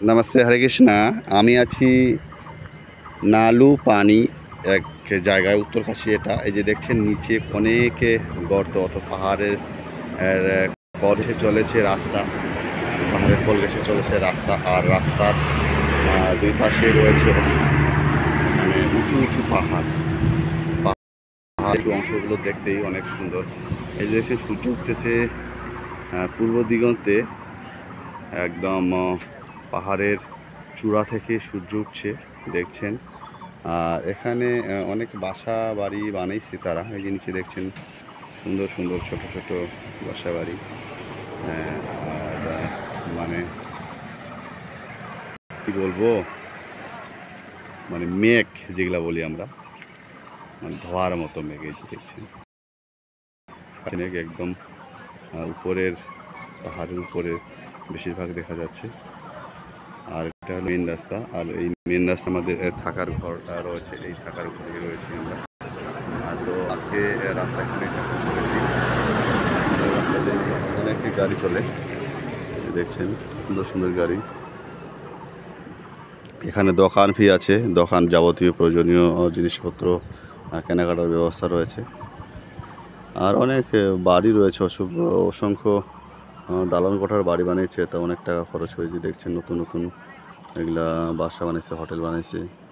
নমস্তে, হরে কৃষ্ণা। আমি আছি নালু পানি এক জায়গায়, উত্তরকাশী। এটা এই যে দেখছেন নিচে অনেক গর্ত, অত পাহাড়ের পর ঘেঁষে চলেছে রাস্তা, পাহাড়ের কোল ঘেঁষে চলেছে রাস্তা। আর রাস্তার দুই পাশে রয়েছে মানে উঁচু উঁচু পাহাড়। পাহাড়ি অংশগুলো দেখতেই অনেক সুন্দর। এই যে দেখছেন সূর্য উঠতেছে পূর্ব দিগন্তে, একদম পাহাড়ের চূড়া থেকে সূর্য উঠছে দেখছেন। আর এখানে অনেক বাসা বাড়ি বানাইছে তারা। এই যে নিচে দেখছেন সুন্দর সুন্দর ছোট ছোট বাসা বাড়ি। আর মানে কি বলবো, মানে মেঘ যেগুলা বলি আমরা, মানে ধোয়ার মতো মেঘ। এই যে দেখছেন মেঘ একদম উপরের পাহাড়ের উপরে বেশিরভাগ দেখা যাচ্ছে। আর এটা হলো মেন রাস্তা। আর এই মেন রাস্তা আমাদের থাকার ঘরটা রয়েছে, এই থাকার ঘরে রয়েছে আমরা। তো আজকে রাস্তাখানে রাস্তাতে অনেক গাড়ি চলে, দেখছেন সুন্দর সুন্দর গাড়ি। এখানে দোকান ফি আছে, দোকান যাবতীয় প্রয়োজনীয় জিনিসপত্র কেনাকাটার ব্যবস্থা রয়েছে। আর অনেক বাড়ি রয়েছে, অসংখ্য দালান কোঠার বাড়ি বানিয়েছে। তা অনেক টাকা খরচ হয়েছে দেখছেন। নতুন নতুন এগুলা বাসা বানাইছে, হোটেল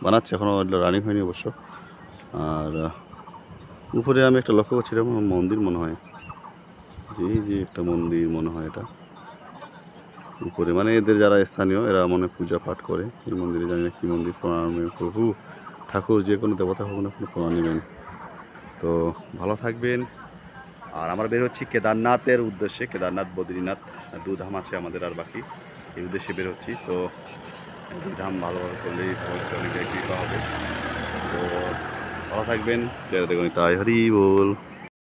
বানাচ্ছে, এখনও এগুলো রানিং হয়নি অবশ্য। আর উপরে আমি একটা লক্ষ্য করছিলাম মন্দির মনে হয়, যে একটা মন্দির মনে হয় এটা উপরে, মানে এদের যারা স্থানীয় এরা মনে পূজা পাঠ করে এই মন্দিরে। জানি না কী মন্দির, প্রণাম প্রভু ঠাকুর যে কোনো দেবতা হোক না কোনো প্রণাম নেবেন। তো ভালো থাকবেন। আর আমরা বের হচ্ছি কেদারনাথের উদ্দেশ্যে। কেদারনাথ, বদ্রীনাথ, দুধাম আছে আমাদের আর বাকি, এই উদ্দেশ্যে বের হচ্ছি। তো দুধাম ভালোভাবে করলেই অনেক কৃপা হবে। তো ভালো থাকবেন। তাই হরি বল।